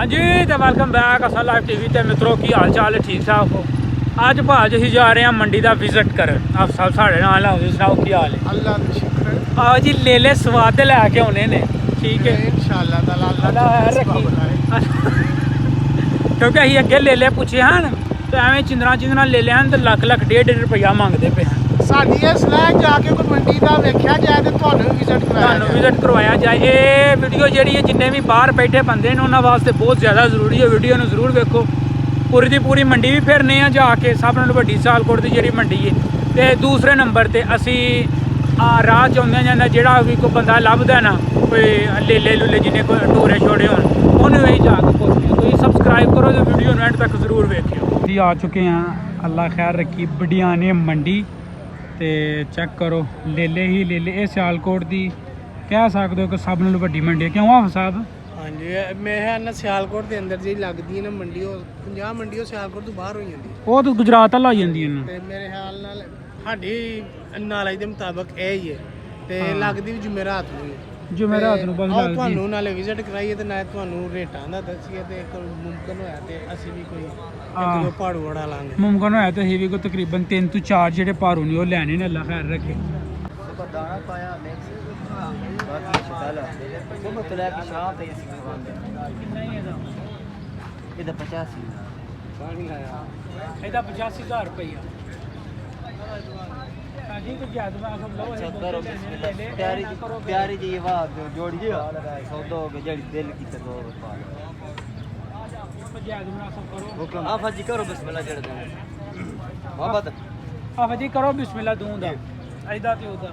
जी तो welcome back असा live TV ते मित्रों की हाल चाल है ठीक ठाक हो। अज भाज असीं जा रहे हैं मंडी का विजिट करन। आप सब साढ़े नाल आओ, सनाओ की हाल है? अल्लाह दा शुक्र है। आओ जी लेले स्वाद लैके आने ने, ठीक है इंशाअल्लाह ताला अल्लाह रखी क्योंकि असीं अगे लेले पुछे हैं तो एवें चिंदरा ले लिया तो लख लख डेढ़ रुपया मंगते पे हैं। साडी इस लैक जाके कोई मंडी दा वेख्या जाए तो तुहानू विजिट करवाया जाए। ये वीडियो जी है जिन्ने भी बाहर बैठे बंदे ने उन्होंने वास्ते बहुत ज़्यादा जरूरी है। वीडियो में जरूर देखो, पूरी की पूरी मंडी भी फिरने जाके सब नालों वड्डी सियालकोट की जी मंडी है। तो दूसरे नंबर पर असी राह चाहते जाना जोड़ा भी कोई बंदा लभदा ना कोई लेले लूले जिन्हें कोई टोरे छोड़े हो उन्हें जाके पुछते तो सबसक्राइब करो तो वीडियो एंड तक जरूर वेखियो। जी आ चुके हैं, अल्लाह खैर रखी, बडियाने मंडी ते चेक करो लेले ही लेले। ये सियालकोट की कह सकते हो कि सब नालों वड्डी मंडी है, क्यों हाफ साहब? हाँ जी, मैं ना सियालकोट के अंदर जी लगदी ना मंडी, 50 मंडी सियालकोट तो बाहर हो जाती है। वो तो गुजरात वाला हो जाती है ते मेरे ख्याल नाल साडी नॉलेज के मुताबिक यह ही है ते लगदी भी जुमेरात नूं है। जुमेरात नूं बस लगदी। ਤੁਹਾਨੂੰ ਨਾਲੇ ਵਿਜ਼ਿਟ ਕਰਾਈਏ ਤੇ ਨਾਲੇ ਤੁਹਾਨੂੰ ਰੇਟਾਂ ਦਾ ਦੱਸੀਏ ਤੇ ਮੁਮਕਨ ਹੋਇਆ ਤੇ ਅਸੀਂ ਵੀ ਕੋਈ ਇੱਕ ਦੋ ਪਹਾੜੂ ਵੜਾ ਲਾਂਗੇ। मुमकिन होया तो असीं भी कोई तकरीबन 3 ਤੋਂ 4 ਜਿਹੜੇ ਭਾਰੂ ਨੇ ਉਹ ਲੈਣੇ ਨੇ, ਅੱਲਾ ਖੈਰ ਰੱਖੇ। दाना पाया बाकी शताला सुबह तो लेके शाम तक ऐसे करवाते इधर 85 ਪਾਣੀ ਆਇਆ ਇਹਦਾ 85000 ਰੁਪਈਆ। जी तो ज्यादा सब लो अच्छा करो प्यारी प्यारी जी वाह जोड़ी सौदो के जड़ी दिल की तो हुक्म आप जी करो बिस्मिल्लाह जड़ दे मोहब्बत आप जी करो बिस्मिल्लाह दूंगा ऐदा ते उदा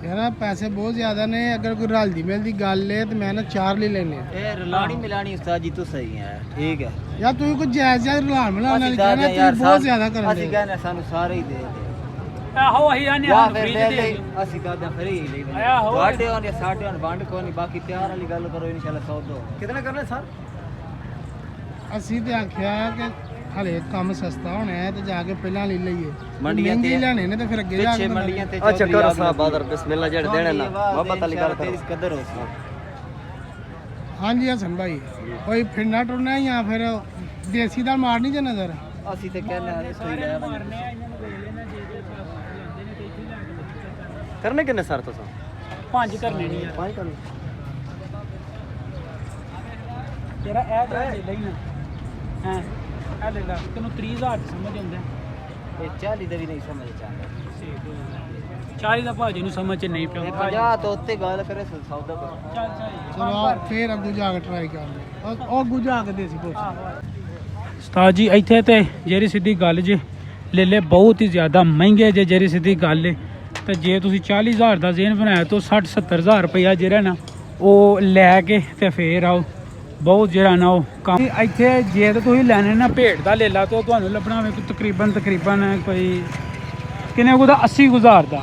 यार पैसे बहुत ज्यादा ने, अगर कोई रलदी मिलदी गल है तो मैं ना 4 ले लेने। ए रलानी मिलानी उस्ताद जी तो सही है, ठीक है यार तू कोई जायज जायज रलान मिलान वाली कहना, तू बहुत ज्यादा कर असि कहने सानू सारे ही दे आहो अही आने या हम फिर फ्री ले दे असि कहते फ्री ले आहो। वाडे और या साडे और बांड को नहीं, बाकी प्यार वाली गल करो इंशाल्लाह सौदो कितने करने सर? ਅਸੀਂ ਤੇ ਆਖਿਆ ਕਿ ਹਲੇ ਕੰਮ ਸਸਤਾ ਹੋਣਾ ਹੈ ਤੇ ਜਾ ਕੇ ਪਹਿਲਾਂ ਲੈ ਲਈਏ, ਮੰਡੀਆਂ ਮਹਿੰਗੇ ਤੇ ਲੈਣੇ ਨੇ ਤੇ ਫਿਰ ਅੱਗੇ ਜਾ पीछे ਕੇ मंडियां ते अच्छा करो साहब बादर बिस्मिल्लाह जड़ देने ना मोहब्बत वाली गल करो। कदर हो सी ਹਾਂਜੀ ਹਸਨ ਭਾਈ ਕੋਈ ਫਿਰਨਾ ਟੁਰਨਾ ਜਾਂ ਫਿਰ ਦੇਸੀ ਦਾ ਮਾਰ ਨਹੀਂ ਜੇ ਨਜ਼ਰ? ਅਸੀਂ ਤੇ ਕਹਿੰਦੇ ਹਾਂ ਇਸ ਤੋਂ ਹੀ ਲੈ मारने आ इन्हां ਨੂੰ ਵੇਖ लेना जे जे पास लेंदे ने ते इत्थे लग करने किन्ने सर तुस? 5 करने नहीं यार पांच करने तेरा ए तो ले लेना हां ए ले ला तैनू 30000 समझ आंदा ਇਹ 40 ਦਾ ਵੀ ਨਹੀਂ ਸਮਝ ਚਾਹੁੰਦਾ 40 ਦਾ ਭਾਜੀ ਨੂੰ ਸਮਝ ਚ ਨਹੀਂ ਪਿਆ। ਇਹ 50 ਤੋਂ ਉੱਤੇ ਗੱਲ ਕਰੇ ਸੌਦਾ ਕਰੋ। ਚੱਲ ਚਲੋ ਫਿਰ ਅੱਗੂ ਜਾ ਕੇ ਟਰਾਈ ਕਰ ਲੈ, ਉਹ ਅੱਗੂ ਜਾ ਕੇ ਦੇਸੀ ਪੁੱਛ। ਉਸਤਾਦ ਜੀ ਇੱਥੇ ਤੇ ਜਿਹੜੀ ਸਿੱਧੀ ਗੱਲ ਜੇ ਲੇਲੇ ਬਹੁਤ ਹੀ ਜ਼ਿਆਦਾ ਮਹਿੰਗੇ ਜੇ ਜਿਹੜੀ ਸਿੱਧੀ ਗੱਲ ਹੈ। ਤੇ ਜੇ ਤੁਸੀਂ 40000 ਦਾ ਜ਼ੇਨ ਬਣਾਇਆ ਤਾਂ 60-70000 ਰੁਪਇਆ ਜਿਹੜਾ ਨਾ ਉਹ ਲੈ ਕੇ ਤੇ ਫੇਰ ਆਓ, ਬਹੁਤ ਜਿਹੜਾ ਨਾ ਉਹ ਕੰਮ ਇੱਥੇ ਜੇ ਤਾਂ ਤੁਸੀਂ ਲੈਣੇ ਨਾ ਭੇਡ ਦਾ ਲੈ ਲਾ ਤਾਂ ਤੁਹਾਨੂੰ ਲੱਭਣਾ ਹੋਵੇ ਕੋਈ ਤਕਰੀਬਨ ਕੋਈ ਕਿੰਨੇ ਕੁ ਦਾ 80000 ਦਾ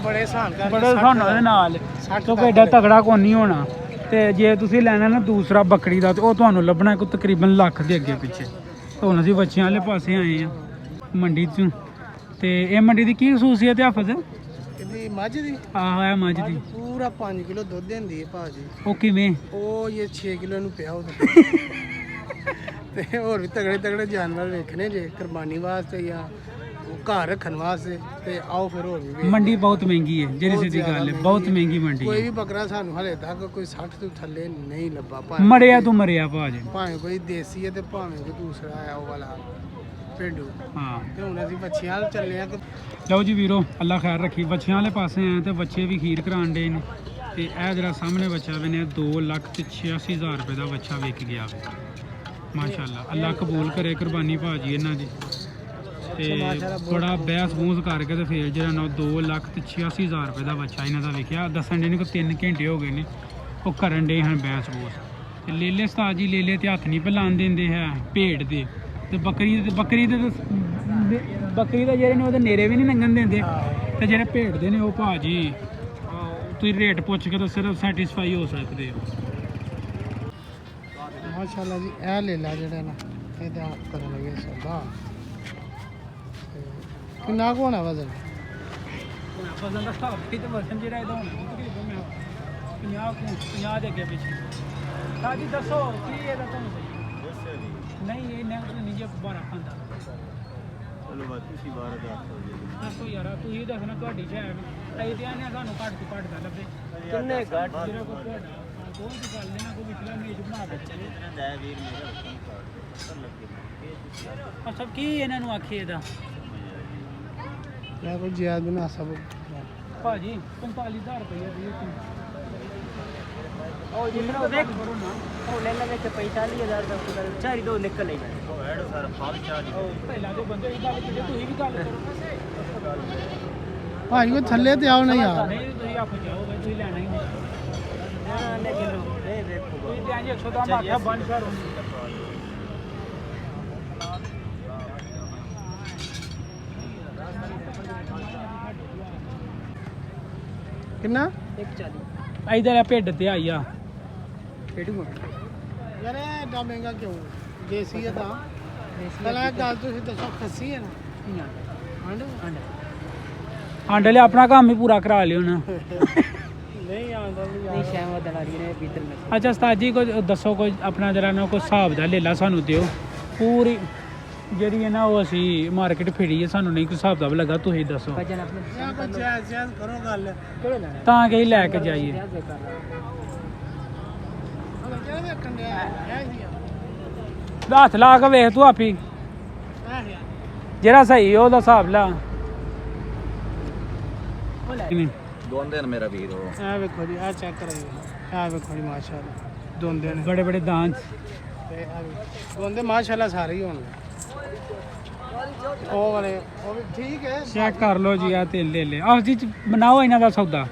ਬੜੇ ਆਸਾਨ ਕਰ ਬੜਾ ਸਾਨੂੰ ਇਹਦੇ ਨਾਲ ਕਿਉਂਕਿ ਐਡਾ ਤਗੜਾ ਕੋਈ ਨਹੀਂ ਹੋਣਾ। ਤੇ ਜੇ ਤੁਸੀਂ ਲੈਣਾ ਨਾ ਦੂਸਰਾ ਬੱਕਰੀ ਦਾ ਤੇ ਉਹ ਤੁਹਾਨੂੰ ਲੱਭਣਾ ਕੋਈ ਤਕਰੀਬਨ ਲੱਖ ਦੇ ਅੱਗੇ ਪਿੱਛੇ। ਹੁਣ ਅਸੀਂ ਬੱਚਿਆਂ ਵਾਲੇ ਪਾਸੇ ਆਏ ਆ ਮੰਡੀ 'ਚ। ਤੇ ਇਹ ਮੰਡੀ ਦੀ ਕੀ ਖਸੂਸੀਅਤ ਹੈ ਹਾਫਿਜ਼? ਇਹਦੀ ਮੱਝ ਦੀ ਆਹ ਹੈ ਮੱਝ ਦੀ ਪੂਰਾ 5 ਕਿਲੋ ਦੁੱਧ ਦਿੰਦੀ ਹੈ ਭਾਜੀ। ਉਹ ਕਿਵੇਂ? ਉਹ ਇਹ 6 ਕਿਲੋ ਨੂੰ ਪਿਆ ਉਹਦਾ ਤੇ ਹੋਰ ਵੀ ਤਗੜੇ ਤਗੜੇ ਜਾਨਵਰ ਵੇਖਣੇ ਜੇ ਕੁਰਬਾਨੀ ਵਾਸਤੇ ਜਾਂ ਘਰ ਰੱਖਣ ਵਾਸਤੇ ਤੇ ਆਓ ਫਿਰ ਹੋਰ ਵੀ ਵੇਖ। ਮੰਡੀ ਬਹੁਤ ਮਹਿੰਗੀ ਹੈ ਜਿਹੜੀ ਸਿੱਧੀ ਗੱਲ ਹੈ, ਬਹੁਤ ਮਹਿੰਗੀ ਮੰਡੀ ਕੋਈ ਹੈ। ਵੀ ਬੱਕਰਾ ਸਾਨੂੰ ਹਲੇ ਤੱਕ ਕੋਈ 60 ਤੋਂ ਥੱਲੇ ਨਹੀਂ ਲੱਭਾ, ਮਰਿਆ ਤੂੰ ਮਰਿਆ ਭਾਜੀ। ਭਾਵੇਂ ਕੋਈ ਦੇਸੀ ਹੈ ਤੇ ਭਾਵੇਂ ਕੋਈ ਦੂਸਰਾ ਹੈ ਉਹ ਵਾਲਾ ਪਿੰਡੂ। ਹਾਂ ਤੇ ਹੁਣ ਅਸੀਂ ਬੱਚਿਆਂ ਵੱਲ ਚੱਲੇ ਆ ਕਿ ਲਓ ਜੀ ਵੀਰੋ, ਅੱਲਾ ਖੈਰ ਰੱਖੀ। ਬੱਚਿਆਂ ਵਾਲੇ ਪਾਸੇ ਆਏ ਤੇ ਬੱਚੇ ਵੀ ਖੀਰ ਕਰਾਉਣ ਦੇ ਨੇ। ਤੇ ਇਹ ਜਿਹੜਾ ਸਾਹਮਣੇ ਬੱਚਾ ਵੇ ਨੇ 2,86,000 ਰੁਪਏ ਦਾ ਬੱਚਾ ਵਿਕ ਗਿਆ ਵੇ। ਮਾਸ਼ਾਅੱਲਾ, ਅੱਲਾ ਕਬੂਲ ਕਰੇ ਕੁਰਬਾਨੀ ਭਾਜੀ ਇਹਨਾਂ ਦੀ। ਤੇ ਬੜਾ ਬਹਿਸ ਬੂਸ ਕਰਕੇ ਤੇ ਫਿਰ ਜਿਹੜਾ ਨਾ 2,86,000 ਰੁਪਏ ਦਾ ਬੱਚਾ ਇਹਨਾਂ ਦਾ ਵਿਕਿਆ। ਦੱਸਣ ਦੇ ਨੇ ਕੋਈ 3 ਘੰਟੇ ਹੋ ਗਏ ਨੇ ਉਹ ਕਰਨ ਦੇ ਹਨ ਬਹਿਸ ਬੂਸ। ਤੇ ਲੇਲੇ ਉਸਤਾਦ ਜੀ ਲੇਲੇ ਤੇ ਹੱਥ ਨਹੀਂ ਪਲਾਣ ਦਿੰਦੇ ਹੈ ਭੇਡ ਦੇ ਤੇ ਬੱਕਰੀ ਦੇ ਜਿਹੜੇ ਨੇ ਉਹਦੇ ਨੇਰੇ ਵੀ ਨਹੀਂ ਲੰਘਣ ਦਿੰਦੇ। ਤੇ ਜਿਹੜੇ ਭੇਡ ਦੇ ਨੇ ਉਹ ਭਾਜੀ ਤੁਸੀਂ ਰੇਟ ਪੁੱਛ ਕੇ ਤਾਂ ਸਿਰਫ ਸੈਟੀਸਫਾਈ ਹੋ ਸਕਦੇ ਹੋ। ਮਾਸ਼ਾਅੱਲਾ ਜੀ ਇਹ ਲੈ ਲਾ ਜਿਹੜਾ ਨਾ ਇਹਦਾ ਕਰਨ ਲੱਗੇ ਸੌਦਾ। ਕਿੰਨਾ ਕੁ ਹੋਣਾ ਵਜ਼ਨ? ਵਜ਼ਨ ਦਾ ਹਿਸਾਬ ਤੇ ਵਜ਼ਨ ਜਿਹੜਾ ਇਹਦਾ ਹੋਣਾ ਤਕਰੀਬਨ 50 ਦੇ ਅੱਗੇ ਪਿੱਛੇ। ਸਾਜੀ ਦੱਸੋ ਕੀ ਇਹਦਾ ਤੁਹਾਨੂੰ ਸਹੀ ਨਹੀਂ ਇਹ ਨੈਗੇਟਿਵ ਨਹੀਂ ਜੇ ਬਾਰਾ ਖਾਂਦਾ ਚਲੋ ਬਾਤ ਤੁਸੀਂ 12,000 ਦੱਸੋ ਯਾਰ ਤੁਸੀਂ ਇਹ ਦੱਸਣਾ ਤੁਹਾਡੀ ਸ਼ਹਿਰ ਅਸੀਂ ਤੇ ਆਨੇ ਸਾਨੂੰ ਘੱਟ ਤੋਂ ਘੱਟ ਦਾ ਲੱਭੇ ਕਿੰਨੇ ਘੱਟ ਜਿਹੜਾ ਕੋਈ ਤੁਹਾਡਾ ਕੋਈ ਵੀ ਗੱਲ ਨਹੀਂ ਨਾ ਕੋਈ ਵਿਚਲਾ ਮੇਜ ਬਣਾ ਕੇ ਚੱਲੇ ਦਾ ਵੀਰ ਮੇਰਾ ਕਰ ਲੱਗੇ ਅੱਛਾ ਕੀ ਇਹਨਾਂ ਨੂੰ ਆਖੀ ਇਹਦਾ ਮੈਂ ਕੋਈ ਜ਼ਿਆਦਾ ਬਣਾ ਸਭ ਭਾਜੀ 45,000 ਰੁਪਏ ਦੀ ਉਹ ਜਿੰਨਾ ਦੇਖ ਉਹ ਲੈ ਲਵੇ ਤੇ 45,000 ਦਾ ਕੁਦਰ ਚਾਰੀ ਦੋ ਨਿਕਲ ਆਈ ਉਹ ਐਡ ਸਰ ਫਾਲ ਚਾਰਜ ਪਹਿਲਾਂ ਦੇ ਬੰਦੇ ਇਹ ਗੱਲ ਕਰਦੇ ਤੁਸੀਂ ਵੀ ਗੱਲ ਕਰੋ ਭਾਈ ਉਹ ਥੱਲੇ ਤੇ ਆਓ ਨਾ ਯਾਰ ਨਹੀਂ ਤੁਸੀਂ ਆਪ ਜਾਓ ਬਈ ਤੁਸੀਂ ਲੈਣਾ ਹੀ ਨਹੀਂ ਨਾ ਲੇਕਿਨ ਇਹ ਦੇਖੋ ਤੁਸੀਂ ਤੇ ਆਂਜੀ 100 ਦਾ ਮਾਥਾ ਬੰਦ ਕਰੋ ਕਿੰਨਾ 140 ਇਧਰ ਆ ਭਿੱਡ ਤੇ ਆਈ ਆ ਕਿਹੜੂ ਯਾਰ ਇਹ ਏਡਾ ਮਹਿੰਗਾ ਕਿਉਂ ਦੇਸੀ ਹੈ ਤਾਂ ਪਹਿਲਾਂ ਇੱਕ ਗੱਲ ਤੁਸੀਂ ਦੱਸੋ ਖੱਸੀ ਹੈ ਨਾ ਹੰਡ ਆਂਡੇ ਲਈ ਆਪਣਾ ਕੰਮ ਹੀ ਪੂਰਾ ਕਰਾ ਲਿਓ ਨਾ ਨਹੀਂ ਆਉਂਦਾ ਨਹੀਂ ਸ਼ਾਮ ਦਲਾਲੀ ਨੇ ਭੀਤਰ में ਅੱਛਾ ਉਸਤਾਦ ਜੀ ਕੋਈ ਦੱਸੋ ਕੋਈ ਆਪਣਾ ਜਰਾ ਨਾ ਕੋਈ ਹਿਸਾਬ ਦਾ ਲੇਲਾ ਸਾਨੂੰ ਦਿਓ ਪੂਰੀ ਜਿਹੜੀ ਹੈ ਨਾ ਉਹ ਅਸੀਂ ਮਾਰਕੀਟ ਫਿਰੀ ਹੈ ਸਾਨੂੰ ਨਹੀਂ ਕੋਈ ਹਿਸਾਬ ਦਾ ਲੱਗਾ ਤੁਸੀਂ ਦੱਸੋ भजन अपने ਜਾਂ ਕੋਈ ਜਾਇਜ਼ ਕਰੋ ਗੱਲ ਕਿਹੜੇ ਲੈਣਾ ਤਾਂ ਕਿ ਅਸੀਂ ਲੈ ਕੇ ਜਾਈਏ ਜਾਇਜ਼ ਕਰ ਹਲਾ ਕਿਹੜਾ ਵੇਖਣ ਡਿਆ ਇਹ ਜੀ ਹੱਥ ਲਾ ਕੇ ਵੇਖ ਤੂੰ ਆਪੀ ਇਹ ਯਾਰ ਜਿਹੜਾ ਸਹੀ ਉਹਦਾ ਹਿਸਾਬ ਲਾ ਨਹੀਂ ਦੋਂਦੇ ਨੇ ਮੇਰਾ ਵੀਰ ਉਹ ਇਹ ਵੇਖੋ ਜੀ ਇਹ ਚੈੱਕ ਕਰਾਈਓ ਇਹ ਵੇਖੋ ਜੀ ਮਾਸ਼ਾਅੱਲਾ ਦੋਂਦੇ ਨੇ ਬੜੇ ਬੜੇ ਦਾਂਤ ਤੇ ਇਹ ਵੇਖੋ। ਦੋਂਦੇ ਮਾਸ਼ਾਅੱਲਾ ਸਾਰੇ ਹੀ ਹੋਣਗੇ ਉਹ ਵਾਲੇ ਉਹ ਵੀ ਠੀਕ ਹੈ ਚੈੱਕ ਕਰ ਲਓ ਜੀ ਆ ਤੇਲ ਲੈ ਲੈ ਆਹ ਜੀ ਬਣਾਓ ਇਹਨਾਂ ਦਾ ਸੌਦਾ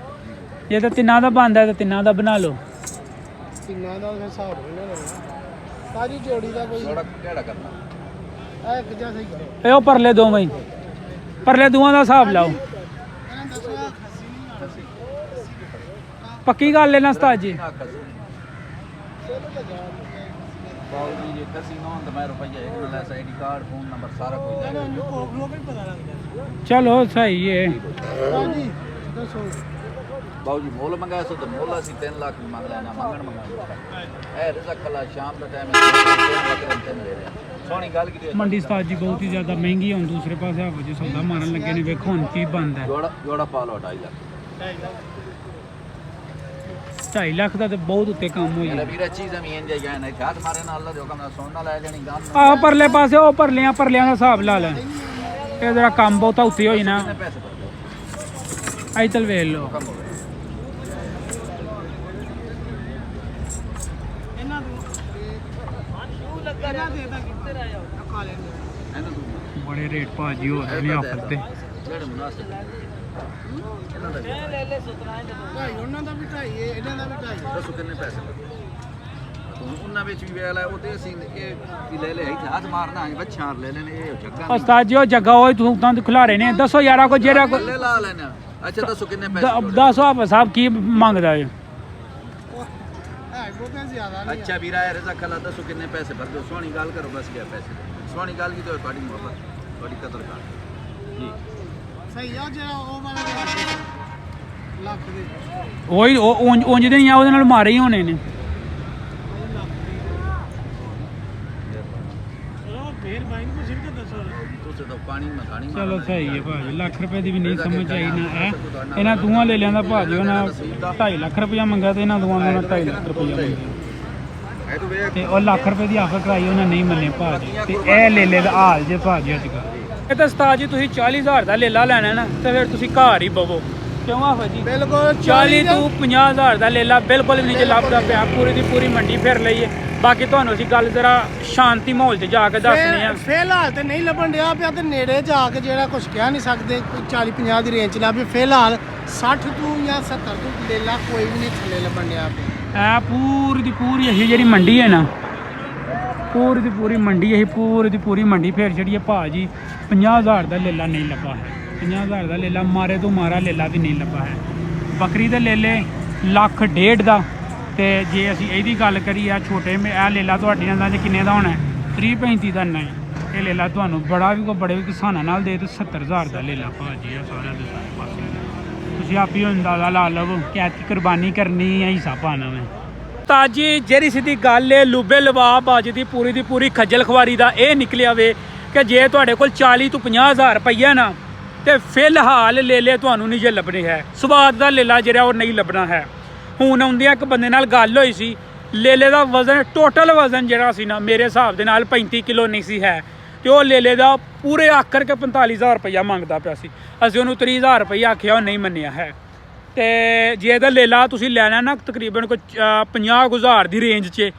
ਜੇ ਤਾਂ ਤਿੰਨਾਂ ਦਾ ਬਣਦਾ ਤਾਂ ਤਿੰਨਾਂ ਦਾ ਬਣਾ ਲਓ ਕਿੰਨਾ ਦਾ ਫਿਰ ਹਿਸਾਬ ਇਹਨਾਂ ਦਾ ਸਾਰੀ ਜੋੜੀ ਦਾ ਕੋਈ ਥੋੜਾ ਕਿਹੜਾ ਕਰਨਾ ਇਹ ਇੱਕ ਜਿਹਾ ਸਹੀ ਕਰੋ ਇਹ ਉਹ ਪਰਲੇ ਦੋਵੇਂ ਹੀ ਪਰਲੇ ਦੋਵਾਂ ਦਾ ਹਿਸਾਬ ਲਾਓ ਇਹਨਾਂ ਦੱਸੋ ਇਹ ਖੱਸੀ ਨਹੀਂ ਪੱਕੀ ਗੱਲ ਹੈ ਨਾ ਉਸਤਾਦ ਜੀ ਬਾਉ ਜੀ ਜੇ ਕਸੀ ਨਾ ਹੁੰਦਾ ਮੈਂ ਰੁਪਈਆ ਇੱਕ ਨਾਲ ਐਸਾ ਆਈਡੀ ਕਾਰਡ ਫੋਨ ਨੰਬਰ ਸਾਰਾ ਕੁਝ ਇਹਨਾਂ ਨੂੰ ਕੋਕ ਨੂੰ ਵੀ ਪਤਾ ਲੱਗਦਾ ਚਲੋ ਸਹੀ ਹੈ ਹਾਂਜੀ ਦੱਸੋ ਬਾਉ ਜੀ ਮੁੱਲ ਮੰਗਾਇਆ ਸੋ ਤੇ ਮੁੱਲ ਅਸੀਂ 3 ਲੱਖ ਵੀ ਮੰਗ ਲੈਣਾ ਮੰਗਣਾ ਇਹ ਰਜ਼ਕ ਖਲਾ ਸ਼ਾਮ ਦਾ ਟਾਈਮ ਹੈ ਦੇ ਰਹੇ ਸੋਹਣੀ ਗੱਲ ਕੀਤੀ ਮੰਡੀ ਉਸਤਾਦ ਜੀ ਬਹੁਤ ਹੀ ਜ਼ਿਆਦਾ ਮਹਿੰਗੀ ਹੁਣ ਦੂਸਰੇ ਪਾਸੇ ਆਵੋ ਜੀ ਸੌਦਾ ਮਾਰਨ ਲੱਗੇ ਨੇ ਵੇਖੋ ਹੁਣ ਕੀ ਬਣਦਾ ਜੋੜਾ ਪਾ ਲਓ 2.5 ਲੱਖ 2.5 ਲੱਖ ਦਾ ਤੇ ਬਹੁਤ ਉੱਤੇ ਕੰਮ ਹੋ ਮੇਰਾ ਜਾਂਦਾ ਵੀਰਾ ਚੀਜ਼ਾਂ ਵੀ ਇੰਜ ਜਾਏ ਨਾ ਹੱਥ ਮਾਰੇ ਨਾਲ ਅੱਲਾ ਜੋ ਕੰਮ ਸੋਨਾ ਲੈ ਜਾਣੀ ਗਾਂ ਆਹ ਪਰਲੇ ਪਾਸੇ ਉਹ ਪਰਲਿਆਂ ਦਾ ਹਿਸਾਬ ਲਾ ਲੈ ਇਹ ਜਰਾ ਕੰਮ ਬਹੁਤਾ ਉੱਤੇ ਹੋਈ ਨਾ ਕਿੰਨੇ ਪੈਸੇ ਭਰਦੇ ਹੋ ਇੱਧਰ ਵੇਖ ਲਓ ਕੰਮ ਹੋ ਗਿਆ ਇਹਨਾਂ ਨੂੰ ਲੱਗਾ ਦੇ ਤਾਂ ਕਿੱਧਰ ਆਇਆ ਖਾ ਲੈਂਦੇ ਇਹਨੂੰ ਤੂੰ ਬੜੇ ਰੇਟ ਭਾਜੀ ਹੋ ਰਹੇ ਨੇ ਆਫਰ ਤੇ ਜਿਹੜੇ ਮੁਨਾਸਿਬ ਇਹਨਾਂ ਦਾ ਮੈਂ ਲੈ ਲੈ ਸੁਤਰਾ ਢਾਈ ਉਹਨਾਂ ਦਾ ਵੀ ਢਾਈ ਹੈ ਇਹਨਾਂ ਦਾ ਵੀ ਢਾਈ ਦੱਸੋ ਕਿੰਨੇ ਪੈਸੇ ਹੁਣ ਉਹਨਾਂ ਵਿੱਚ ਵੀ ਵੇਲਾ ਉਹ ਤੇ ਅਸੀਂ ਇਹ ਵੀ ਲੈ ਲੈ ਇੱਥੇ ਹੱਥ ਮਾਰਨਾ ਹੈ ਬੱਚਾਂ ਲੈ ਲੈਣੇ ਇਹ ਜੱਗਾ ਉਸਤਾਦ ਜੀ ਉਹ ਜੱਗਾ ਉਹ ਤੂੰ ਤਾਂ ਖਿਲਾਰੇ ਨੇ ਦੱਸੋ ਯਾਰਾ ਕੋ ਜਿਹੜਾ ਕੋ ਲੈ ਲਾ ਲੈਣਾ ਅੱਛਾ ਦੱਸੋ ਕਿੰਨੇ ਪੈਸੇ ਦੱਸੋ ਆਪ ਸਾਹਿਬ ਕੀ ਮੰਗਦਾ ਹੈ ਹੈ ਬਹੁਤੇ ਜ਼ਿਆਦਾ ਨਹੀਂ ਅੱਛਾ ਵੀਰਾ ਇਹ ਰਜ਼ਾ ਖਲਾ ਦੱਸੋ ਕਿੰਨੇ ਪੈਸੇ ਭਰਦੇ ਹੋ ਸੋਹਣੀ ਗੱਲ ਕਰੋ ਬਸ ਗਿਆ ਪੈਸੇ ਸੋਹਣੀ ਗੱਲ ਕੀ ਤੇ ਤੁਹਾਡੀ ਮੁਹੱਬਤ ਤੁਹਾਡੀ ਕਦਰ ਕਰ ਜੀ ਸਹੀ ਆ ਜਿਹੜਾ ਉਹ ਵਾਲਾ ਲੱਖ ਦੇ ਉਹੀ ਉਂਝ ਦੇ ਨਹੀਂ ਆ ਉਹਦੇ ਨਾਲ ਮਾਰੇ ਹੀ ਹੋਣੇ ਨੇ ਉਹ ਫੇਰ ਬਾਈ ਨੂੰ ਪੁੱਛ ਕੇ ਦੱਸੋ ਤੁਸੀਂ ਤਾਂ ਪਾਣੀ ਮਕਾਣੀ ਚਲੋ ਸਹੀ ਹੈ ਭਾਜੀ ਲੱਖ ਰੁਪਏ ਦੀ ਵੀ ਨਹੀਂ ਸਮਝ ਆਈ ਨਾ ਇਹ ਇਹਨਾਂ ਦੋਵਾਂ ਲੈ ਲਿਆਂਦਾ ਭਾਜੀ ਉਹਨਾਂ 2.5 ਲੱਖ ਰੁਪਇਆ ਮੰਗਿਆ ਤੇ ਇਹਨਾਂ ਦੋਵਾਂ ਦਾ 2.5 ਲੱਖ ਰੁਪਇਆ ਮੰਗਿਆ ਇਹ ਤਾਂ ਵੇਖ ਤੇ ਉਹ ਲੱਖ ਰੁਪਏ ਦੀ ਆਫਰ ਕਰਾਈ ਉਹਨਾਂ ਨਹੀਂ ਮੰਨੇ ਭਾਜੀ ਤੇ ਇਹ ਲੇਲੇ ਦਾ ਹਾਲ ਜੇ ਭਾਜੀ ਅੱਜ ਕੱਲ੍ਹ ਇਹ ਤਾਂ ਉਸਤਾਦ ਜੀ ਤੁਸੀਂ 40,000 ਦਾ ਲੇਲਾ ਲੈਣਾ ਨਾ ਤੇ ਫਿਰ ਤੁਸੀਂ ਘਰ ਹੀ ਬਵੋ ਕਿਉਂ ਆਫਰ ਜੀ ਬਿਲਕੁਲ 40 ਤੋਂ 50,000 ਦਾ ਲੇਲਾ ਬਿਲਕੁਲ ਵੀ ਨਹੀਂ ਜੇ ਲੱਭਦਾ ਪਿਆ ਪੂਰੀ ਦੀ ਪੂਰੀ ਮੰਡੀ ਫਿਰ ਲਈਏ ਬਾਕੀ ਤੁਹਾਨੂੰ ਅਸੀਂ ਗੱਲ ਜ਼ਰਾ ਸ਼ਾਂਤੀ ਮਾਹੌਲ 'ਚ ਜਾ ਕੇ ਦੱਸਦੇ ਆ ਫਿਲਹਾਲ ਤੇ ਨਹੀਂ ਲੱਭਣ ਡਿਆ ਪਿਆ ਤੇ ਨੇੜੇ ਜਾ ਕੇ ਜਿਹੜਾ ਕੁਝ ਕਹਿ ਨਹੀਂ ਸਕਦੇ 40-50 ਦੀ ਰੇਂਜ 'ਚ ਲੱਭੇ ਫਿਲਹਾਲ 60 ਤੋਂ ਜਾਂ 70 ਤੋਂ ਲੇਲਾ ਕੋਈ ਵੀ ਨਹੀਂ ਥੱਲੇ ਲੱਭਣ ਡਿਆ ਪਿਆ ਇਹ ਪੂਰੀ ਦੀ ਪੂਰੀ ਇਹ ਜਿਹੜੀ ਮੰਡੀ ਹੈ ਨਾ ਪੂਰੀ ਦੀ ਪੂਰੀ ਮੰਡੀ ਇਹ ਪੂਰੀ ਦੀ ਪੂਰੀ ਮੰਡੀ ਫਿਰ ਜਿਹੜੀ ਹੈ ਭਾਜੀ 50,000 ਦਾ ਲੇਲਾ ਨਹੀਂ ਲੱਭਾ ਹੈ 50,000 ਦਾ ਲੇਲਾ ਮਾਰੇ ਤੋਂ ਮਾਰਾ ਲੇਲਾ ਵੀ ਨਹੀਂ ਲੱਭਾ ਹੈ ਬੱਕਰੀ ਦੇ ਲੇਲੇ 1,50,000 ਦਾ ਤੇ ਜੇ ਅਸੀਂ ਇਹਦੀ ਗੱਲ ਕਰੀਏ ਆ ਛੋਟੇ ਮੇ ਇਹ ਲੇਲਾ ਤੁਹਾਡੀਆਂ ਦਾ ਕਿੰਨੇ ਦਾ ਹੋਣਾ 30-35 ਦਾ ਨਹੀਂ ਇਹ ਲੇਲਾ ਤੁਹਾਨੂੰ ਬੜਾ ਵੀ ਕੋ ਬੜੇ ਵੀ ਕਿਸਾਨਾਂ ਨਾਲ ਦੇ ਤੇ 70,000 ਦਾ ਲੇਲਾ ਭਾਜੀ ਆ ਸਾਰਿਆਂ ਦੇ ਸਾਰੇ ਪਾਸੇ ਤੁਸੀਂ ਆਪ ਹੀ ਅੰਦਾਜ਼ਾ ਲਾ ਲਵੋ ਕਿ ਐਤੀ ਕੁਰਬਾਨੀ ਕਰਨੀ ਹੈ ਹਿੱਸਾ ਪਾਣਾ ਮੈਂ ਤਾਜੀ ਜਿਹੜੀ ਸਿੱਧੀ ਗੱਲ ਏ ਲੁਬੇ ਲਵਾਬ ਅੱਜ ਦੀ ਪੂਰੀ ਖੱਜਲ ਖਵਾਰੀ ਦਾ ਇਹ ਨਿਕਲਿਆ ਵੇ ਕਿ ਜੇ ਤੁਹਾਡੇ ਕੋਲ 40 ਤੋਂ 50 ਹਜ਼ਾਰ ਰੁਪਈਆ ਨਾ ਤੇ ਫਿਲਹਾਲ ਲੇਲੇ ਤੁਹਾਨੂੰ ਨਹੀਂ ਜੇ ਲੱਭਣੇ ਹੈ। ਸਵਾਦ ਦਾ ਲੇਲਾ ਜਿਹੜਾ ਉਹ ਨਹੀਂ ਲੱਭਣਾ ਹੈ। ਹੁਣ ਆਉਂਦਿਆਂ ਇੱਕ ਬੰਦੇ ਨਾਲ ਗੱਲ ਹੋਈ ਸੀ, ਲੇਲੇ ਦਾ ਵਜ਼ਨ ਟੋਟਲ ਵਜ਼ਨ ਜਿਹੜਾ ਸੀ ਨਾ ਮੇਰੇ ਹਿਸਾਬ ਦੇ ਨਾਲ 35 ਕਿਲੋ ਨਹੀਂ ਸੀ ਹੈ ਤੇ ਉਹ ਲੇਲੇ ਦਾ ਪੂਰੇ ਆਕਰ ਕੇ 45,000 ਰੁਪਈਆ ਮੰਗਦਾ ਪਿਆ ਸੀ। ਅਸੀਂ ਉਹਨੂੰ 30,000 ਰੁਪਈਆ ਆਖਿਆ, ਉਹ ਨਹੀਂ ਮੰਨਿਆ ਹੈ। ਤੇ ਜੇ ਇਹਦਾ ਲੇਲਾ ਤੁਸੀਂ ਲੈਣਾ ਨਾ ਤਕਰੀਬਨ ਕੋਈ 50,000 ਦੀ ਰੇਂਜ 'ਚ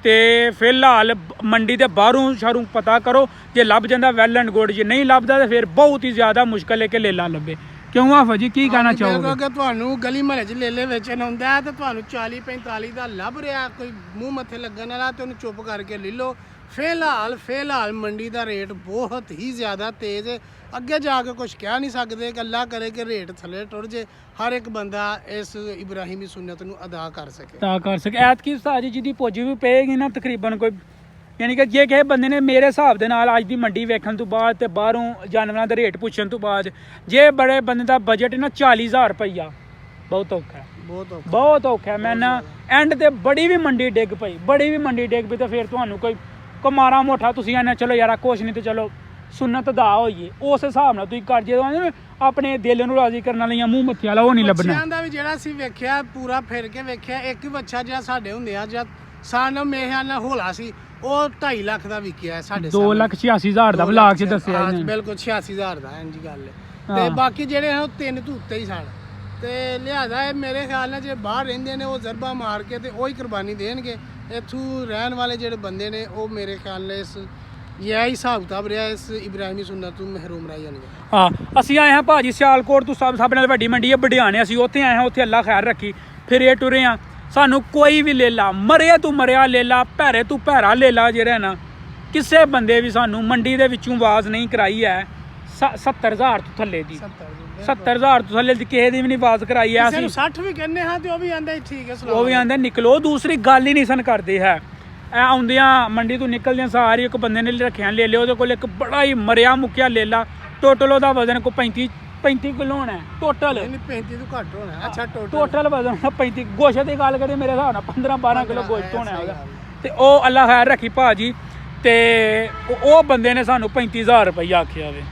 ਤੇ ਫਿਲਹਾਲ ਮੰਡੀ ਦੇ ਬਾਹਰੋਂ ਸ਼ਹਿਰੋਂ ਪਤਾ ਕਰੋ, ਜੇ ਲੱਭ ਜਾਂਦਾ ਵੈਲ ਐਂਡ ਗੁੱਡ, ਜੇ ਨਹੀਂ ਲੱਭਦਾ ਤਾਂ ਫਿਰ ਬਹੁਤ ਹੀ ਜ਼ਿਆਦਾ ਮੁਸ਼ਕਲ ਹੈ ਕਿ ਲੇਲਾ ਲੱਭੇ। ਕਿਉਂ ਆਫਾ ਜੀ ਕੀ ਕਹਿਣਾ ਚਾਹੋਗੇ? ਕਿਉਂਕਿ ਤੁਹਾਨੂੰ ਗਲੀ ਮਹੱਲੇ 'ਚ ਲੇਲੇ ਵੇਚਣ ਆਉਂਦਾ ਹੈ ਤੇ ਤੁਹਾਨੂੰ 40-45 ਦਾ ਲੱਭ ਰਿਹਾ ਕੋਈ ਮੂੰਹ ਮੱਥੇ ਲੱਗਣ ਵਾਲਾ ਤੇ ਉਹਨੂੰ ਚੁੱਪ ਕਰਕੇ ਲੈ ਲਓ। ਫਿਲਹਾਲ ਮੰਡੀ ਦਾ ਰੇਟ ਬਹੁਤ ਹੀ ਜ਼ਿਆਦਾ ਤੇਜ਼ ਹੈ। ਅੱਗੇ ਜਾ ਕੇ ਕੁਝ ਕਹਿ ਨਹੀਂ ਸਕਦੇ ਕਿ ਅੱਲਾ ਕਰੇ ਕਿ ਰੇਟ ਥੱਲੇ ਟੁੱਟ ਜੇ, ਹਰ ਇੱਕ ਬੰਦਾ ਇਸ ਇਬਰਾਹੀਮੀ ਸੁਨਨਤ ਨੂੰ ਅਦਾ ਕਰ ਸਕੇ। ਐਤਕੀ ਸਾਜੀ ਜਿਹਦੀ ਪੁੱਜ ਵੀ ਪਏਗੀ ਨਾ ਤਕਰੀਬਨ ਕੋਈ, ਯਾਨੀ ਕਿ ਜੇ ਕਿਸੇ ਬੰਦੇ ਨੇ ਮੇਰੇ ਹਿਸਾਬ ਦੇ ਨਾਲ ਅੱਜ ਦੀ ਮੰਡੀ ਵੇਖਣ ਤੋਂ ਬਾਅਦ ਤੇ ਬਾਹਰੋਂ ਜਾਨਵਰਾਂ ਦਾ ਰੇਟ ਪੁੱਛਣ ਤੋਂ ਬਾਅਦ ਜੇ ਬੜੇ ਬੰਦੇ ਦਾ ਬਜਟ ਨਾ 40,000 ਰੁਪਈਆ, ਬਹੁਤ ਔਖਾ ਹੈ। ਮੈਂ ਨਾ ਐਂਡ ਤੇ ਬੜੀ ਵੀ ਮੰਡੀ ਡਿੱਗ ਪਈ ਤੇ ਫਿਰ ਤੁਹਾਨੂੰ ਕੋਈ ਮਾੜਾ ਮੋਟਾ ਤੁਸੀਂ ਆਨੇ ਚਲੋ ਯਾਰਾ ਕੁਛ ਨਹੀਂ ਤੇ ਚਲੋ ਸੁਨਨਤ ਅਦਾ ਹੋਈਏ, ਉਸ ਹਿਸਾਬ ਨਾਲ ਤੁਸੀਂ ਕਰ ਜੇ ਆਪਣੇ ਦਿਲ ਨੂੰ ਰਾਜ਼ੀ ਕਰਨ ਵਾਲੀਆਂ ਮੂੰਹ ਮੱਥੇ ਵਾਲਾ ਉਹ ਨਹੀਂ ਲੱਭਣਾ। ਬੱਚਿਆਂ ਦਾ ਵੀ ਜਿਹੜਾ ਅਸੀਂ ਵੇਖਿਆ ਪੂਰਾ ਫਿਰ ਕੇ ਵੇਖਿਆ, ਇੱਕ ਹੀ ਬੱਚਾ ਜਿਹੜਾ ਸਾਡੇ ਹੁੰਦੇ ਆ ਜਾਂ ਸਾਨੂੰ ਮੇਰੇ ਖਿਆਲ ਨਾਲ ਹੋਲਾ ਸੀ, ਉਹ 2.5 ਲੱਖ ਦਾ ਵਿਕਿਆ ਸਾਡੇ 2,86,000 ਦਾ ਬਲਾਕ 'ਚ ਦੱਸਿਆ ਹਾਂ ਬਿਲਕੁਲ 86,000 ਦਾ ਇੰਜ ਗੱਲ ਹੈ। ਤੇ ਬਾਕੀ ਜਿਹੜੇ ਹਨ ਉਹ 3 ਤੋਂ ਉੱਤੇ ਹੀ ਸਨ ਤੇ ਲਿਹਾਜ਼ਾ ਇਹ ਮੇਰੇ ਖਿਆਲ ਨਾਲ ਜੇ ਬਾਹਰ ਰਹਿੰਦੇ ਨੇ ਉਹ ਜ਼ਰਬਾ ਮਾਰ ਕੇ ਤੇ ਉਹੀ ਕੁਰਬਾਨੀ ਦੇਣਗੇ। ਇੱਥੋਂ ਰਹਿਣ ਵਾਲੇ ਜਿਹੜੇ ਬੰਦੇ ਨੇ ਉਹ ਮੇਰੇ ਖਿਆਲ ਨਾਲ ਇਸ ਇਹ ਹਿਸਾਬ ਕਿਤਾਬ ਰਿਹਾ ਇਸ ਇਬਰਾਹੀਮੀ ਸੁਨਨਤ ਤੋਂ ਮਹਿਰੂਮ ਰਹਿ ਜਾਣਗੇ। ਹਾਂ ਅਸੀਂ ਆਏ ਹਾਂ ਭਾਜੀ ਸਿਆਲਕੋਟ ਤੋਂ, ਸਭ ਨਾਲ ਵੱਡੀ ਮੰਡੀ ਹੈ ਬਡਿਆਣੇ, ਅਸੀਂ ਉੱਥੇ ਆਏ ਹਾਂ, ਉੱਥੇ ਅੱਲਾ ਖੈਰ ਰੱਖੀ ਫਿਰ ਇਹ ਟੁਰੇ ਹਾਂ। ਸਾਨੂੰ ਕੋਈ ਵੀ ਲੇਲਾ ਮਰਿਆ ਤੂੰ ਮਰਿਆ ਲੇਲਾ, ਭੈਰੇ ਤੂੰ ਭੈਰਾ ਲੇਲਾ ਜਿਹੜਾ ਨਾ ਕਿਸੇ ਬੰਦੇ ਵੀ ਸਾਨੂੰ ਮੰਡੀ ਦੇ ਵਿੱਚੋਂ ਆਵਾਜ਼ ਨਹੀਂ ਕਰਾਈ ਹੈ 70,000 ਤੋਂ ਥੱਲੇ ਦੀ, 70,000 ਤੋਂ ਥੱਲੇ ਦੀ ਕਿਸੇ ਦੀ ਵੀ ਨਹੀਂ ਆਵਾਜ਼ ਕਰਾਈ ਹੈ। ਅਸੀਂ 60 ਵੀ ਕਹਿੰਦੇ ਹਾਂ ਤੇ ਉਹ ਵੀ ਆਂਦਾ ਠੀਕ ਹੈ, ਉਹ ਵੀ ਆਂਦਾ ਨਿਕਲੋ, ਦੂਸਰੀ ਗੱਲ ਹੀ ਨਹੀਂ ਸਨ ਕਰਦੇ ਹੈ। ਇਹ ਆਉਂਦਿਆਂ ਮੰਡੀ ਤੋਂ ਨਿਕਲਦਿਆਂ ਸਾਰੀ ਇੱਕ ਬੰਦੇ ਨੇ ਰੱਖਿਆ ਲੇਲੇ, ਉਹਦੇ ਕੋਲ ਇੱਕ ਬੜਾ ਹੀ ਮਰਿਆ ਮੁੱਕਿਆ ਲੇਲਾ, ਟੋਟਲ ਉਹਦਾ ਵਜ਼ਨ ਕੋਈ 35 ਕਿਲੋ ਹੋਣਾ ਟੋਟਲ, 35 ਤੋਂ ਘੱਟ ਹੋਣਾ। ਅੱਛਾ ਟੋਟਲ ਵਜ਼ਨ 35, ਗੋਸ਼ਤ ਦੀ ਗੱਲ ਕਰੀਏ ਮੇਰੇ ਹਿਸਾਬ ਨਾਲ 15-12 ਕਿਲੋ ਗੋਸ਼ਤ ਹੋਣਾ ਉਹਦਾ। ਤੇ ਉਹ ਅੱਲਾ ਖੈਰ ਰੱਖੀ ਭਾਜੀ, ਤੇ ਉਹ ਬੰਦੇ ਨੇ ਸਾਨੂੰ 35,000 ਰੁਪਈਆ ਆਖਿਆ ਵੇ।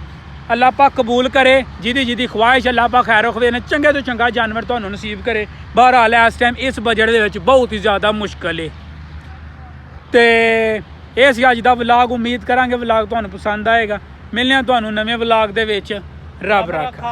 ਅੱਲਾ ਪਾਕ ਕਬੂਲ ਕਰੇ, ਜਿਹਦੀ ਖਵਾਹਿਸ਼ ਅੱਲਾ ਪਾਕ ਖੈਰ ਰੱਖਦੇ ਨੇ, ਚੰਗੇ ਤੋਂ ਚੰਗਾ ਜਾਨਵਰ ਤੁਹਾਨੂੰ ਨਸੀਬ ਕਰੇ। ਬਹਰਹਾਲ ਇਸ ਟਾਈਮ ਇਸ ਬਜਟ ਦੇ ਵਿੱਚ ਬਹੁਤ ਹੀ ਜ਼ਿਆਦਾ ਮੁਸ਼ਕਲ ਹੈ। ਤੇ ਇਹ ਸੀ ਅੱਜ ਦਾ ਵਲਾਗ, ਉਮੀਦ ਕਰਾਂਗੇ ਵਲਾਗ ਤੁਹਾਨੂੰ ਪਸੰਦ ਆਏਗਾ। ਮਿਲਦੇ ਹਾਂ ਤੁਹਾਨੂੰ ਨਵੇਂ ਵਲਾਗ ਦੇ ਵਿੱਚ, ਰੱਬ ਰੱਖਾ।